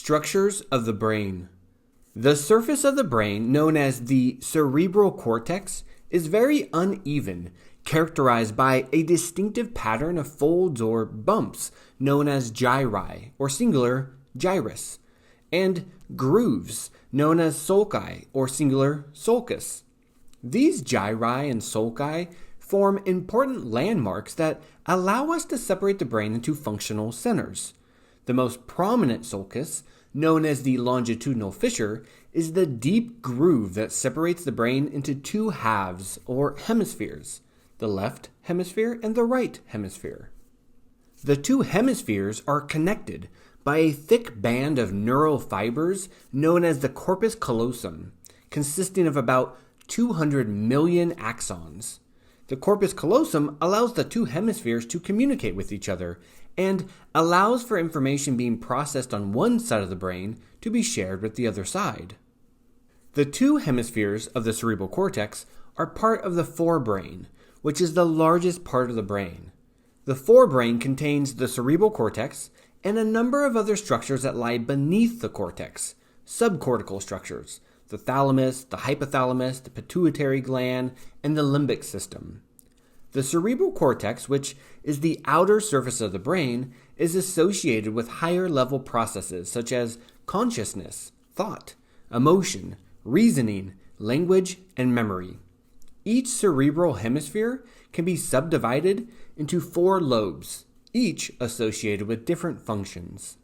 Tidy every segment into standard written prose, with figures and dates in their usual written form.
Structures of the brain. The surface of the brain, known as the cerebral cortex, is very uneven, characterized by a distinctive pattern of folds or bumps known as gyri, or singular gyrus, and grooves known as sulci, or singular sulcus. These gyri and sulci form important landmarks that allow us to separate the brain into functional centers. The most prominent sulcus, known as the longitudinal fissure, is the deep groove that separates the brain into two halves, or hemispheres, the left hemisphere and the right hemisphere. The two hemispheres are connected by a thick band of neural fibers known as the corpus callosum, consisting of about 200 million axons. The corpus callosum allows the two hemispheres to communicate with each other and allows for information being processed on one side of the brain to be shared with the other side. The two hemispheres of the cerebral cortex are part of the forebrain, which is the largest part of the brain. The forebrain contains the cerebral cortex and a number of other structures that lie beneath the cortex, subcortical structures, the thalamus, the hypothalamus, the pituitary gland, and the limbic system. The cerebral cortex, which is the outer surface of the brain, is associated with higher level processes such as consciousness, thought, emotion, reasoning, language, and memory. Each cerebral hemisphere can be subdivided into 4 lobes, each associated with different functions.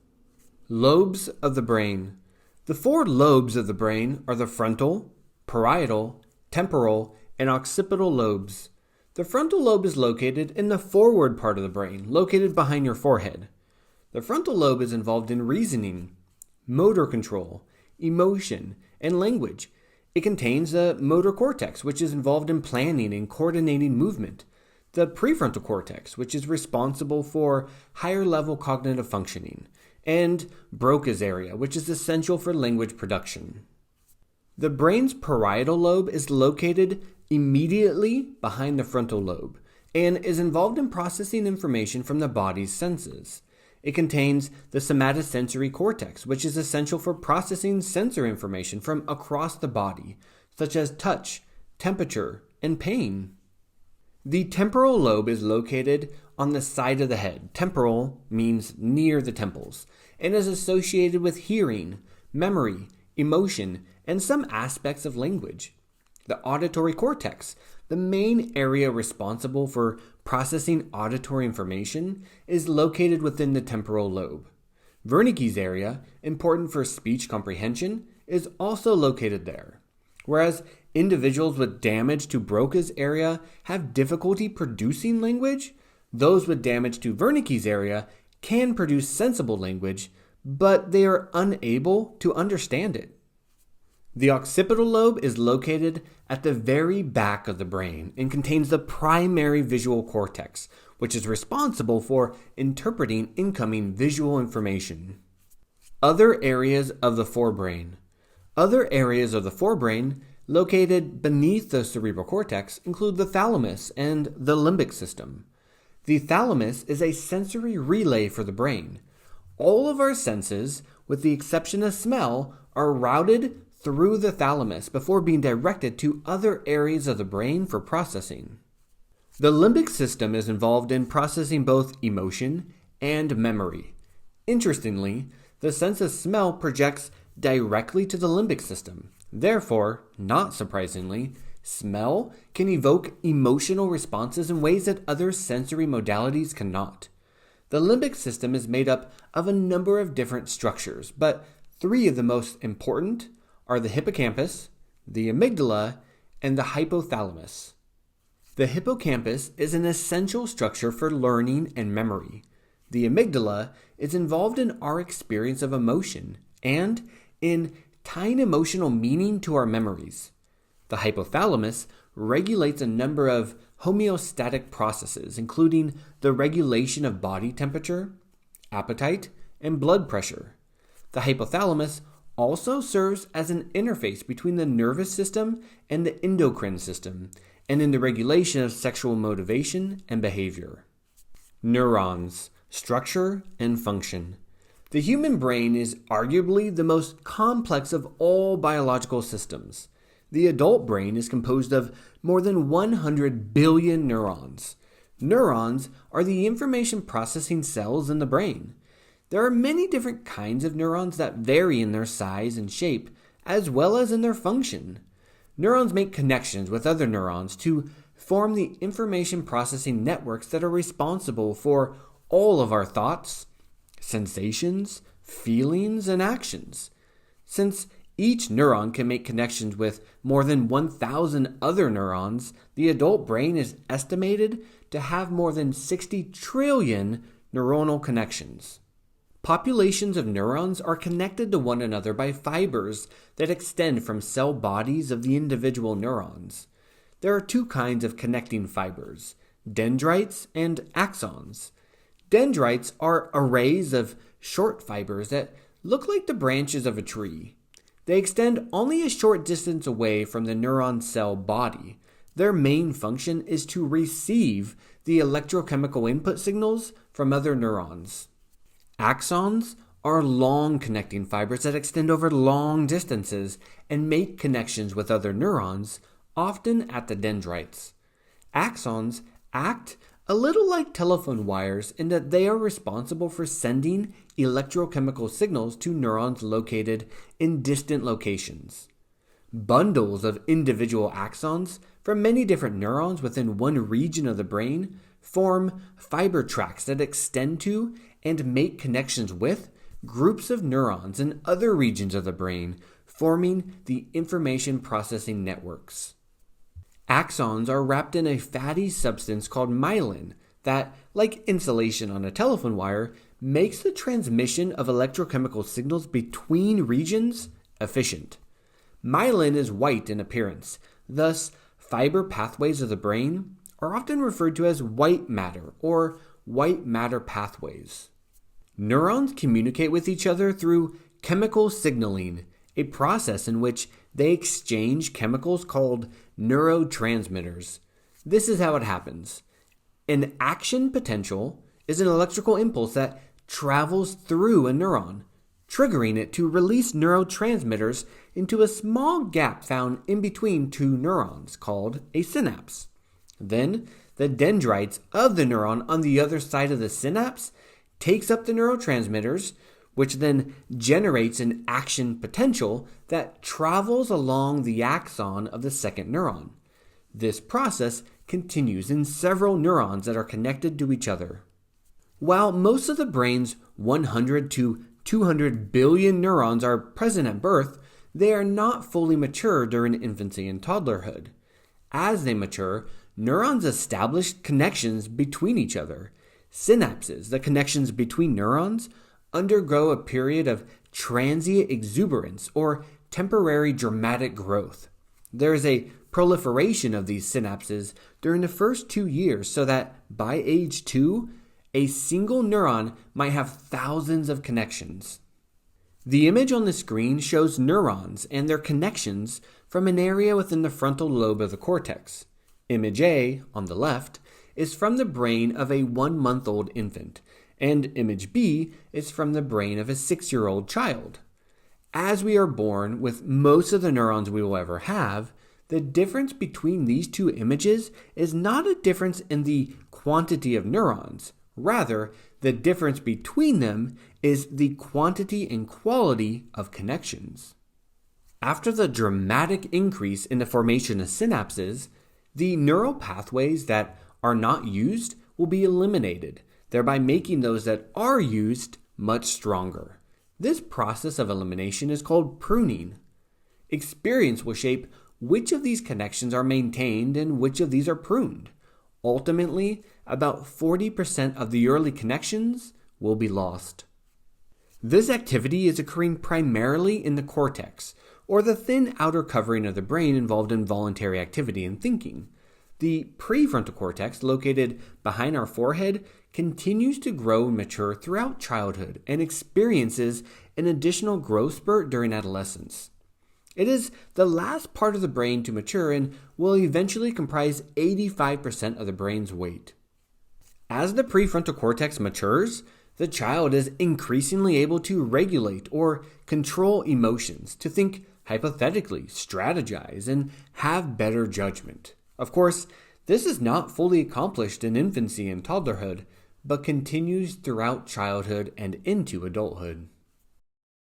Lobes of the brain. The 4 lobes of the brain are the frontal, parietal, temporal, and occipital lobes. The frontal lobe is located in the forward part of the brain, located behind your forehead. The frontal lobe is involved in reasoning, motor control, emotion, and language. It contains the motor cortex, which is involved in planning and coordinating movement. The prefrontal cortex, which is responsible for higher level cognitive functioning, and Broca's area, which is essential for language production. The brain's parietal lobe is located immediately behind the frontal lobe and is involved in processing information from the body's senses. It contains the somatosensory cortex, which is essential for processing sensor information from across the body, such as touch, temperature, and pain. The temporal lobe is located on the side of the head. Temporal means near the temples, and is associated with hearing, memory, emotion, and some aspects of language. The auditory cortex, the main area responsible for processing auditory information, is located within the temporal lobe. Wernicke's area, important for speech comprehension, is also located there. Whereas individuals with damage to Broca's area have difficulty producing language, those with damage to Wernicke's area can produce sensible language, but they are unable to understand it. The occipital lobe is located at the very back of the brain and contains the primary visual cortex, which is responsible for interpreting incoming visual information. Other areas of the forebrain. Other areas of the forebrain located beneath the cerebral cortex include the thalamus and the limbic system. The thalamus is a sensory relay for the brain. All of our senses, with the exception of smell, are routed through the thalamus before being directed to other areas of the brain for processing. The limbic system is involved in processing both emotion and memory. Interestingly, the sense of smell projects directly to the limbic system. Therefore, not surprisingly, smell can evoke emotional responses in ways that other sensory modalities cannot. The limbic system is made up of a number of different structures, but 3 of the most important are the hippocampus, the amygdala, and the hypothalamus. The hippocampus is an essential structure for learning and memory. The amygdala is involved in our experience of emotion and in tying emotional meaning to our memories. The hypothalamus regulates a number of homeostatic processes, including the regulation of body temperature, appetite, and blood pressure. The hypothalamus also serves as an interface between the nervous system and the endocrine system, and in the regulation of sexual motivation and behavior. Neurons, structure and function. The human brain is arguably the most complex of all biological systems. The adult brain is composed of more than 100 billion neurons. Neurons are the information processing cells in the brain. There are many different kinds of neurons that vary in their size and shape, as well as in their function. Neurons make connections with other neurons to form the information processing networks that are responsible for all of our thoughts, sensations, feelings, and actions. Since each neuron can make connections with more than 1,000 other neurons, the adult brain is estimated to have more than 60 trillion neuronal connections. Populations of neurons are connected to one another by fibers that extend from cell bodies of the individual neurons. There are two kinds of connecting fibers, dendrites and axons. Dendrites are arrays of short fibers that look like the branches of a tree. They extend only a short distance away from the neuron cell body. Their main function is to receive the electrochemical input signals from other neurons. Axons are long connecting fibers that extend over long distances and make connections with other neurons, often at the dendrites. Axons act a little like telephone wires in that they are responsible for sending electrochemical signals to neurons located in distant locations. Bundles of individual axons from many different neurons within one region of the brain form fiber tracks that extend to and make connections with groups of neurons in other regions of the brain, forming the information processing networks. Axons are wrapped in a fatty substance called myelin that, like insulation on a telephone wire, makes the transmission of electrochemical signals between regions efficient. Myelin is white in appearance, thus fiber pathways of the brain are often referred to as white matter or white matter pathways. Neurons communicate with each other through chemical signaling, a process in which they exchange chemicals called neurotransmitters. This is how it happens. An action potential is an electrical impulse that travels through a neuron, triggering it to release neurotransmitters into a small gap found in between two neurons called a synapse. Then, the dendrites of the neuron on the other side of the synapse takes up the neurotransmitters, which then generates an action potential that travels along the axon of the second neuron. This process continues in several neurons that are connected to each other. While most of the brain's 100 to 200 billion neurons are present at birth, they are not fully mature during infancy and toddlerhood. As they mature, neurons establish connections between each other. Synapses, the connections between neurons, undergo a period of transient exuberance or temporary dramatic growth. There is a proliferation of these synapses during the first 2 years so that by age 2, a single neuron might have thousands of connections. The image on the screen shows neurons and their connections from an area within the frontal lobe of the cortex. Image A, on the left, is from the brain of a 1-month-old infant, and image B is from the brain of a 6-year-old child. As we are born with most of the neurons we will ever have, the difference between these two images is not a difference in the quantity of neurons. Rather, the difference between them is the quantity and quality of connections. After the dramatic increase in the formation of synapses, the neural pathways that are not used will be eliminated, thereby making those that are used much stronger. This process of elimination is called pruning. Experience will shape which of these connections are maintained and which of these are pruned. Ultimately, about 40% of the early connections will be lost. This activity is occurring primarily in the cortex, or the thin outer covering of the brain involved in voluntary activity and thinking. The prefrontal cortex, located behind our forehead, continues to grow and mature throughout childhood and experiences an additional growth spurt during adolescence. It is the last part of the brain to mature and will eventually comprise 85% of the brain's weight. As the prefrontal cortex matures, The child is increasingly able to regulate or control emotions, to think hypothetically, strategize, and have better judgment. Of course, this is not fully accomplished in infancy and toddlerhood, but continues throughout childhood and into adulthood.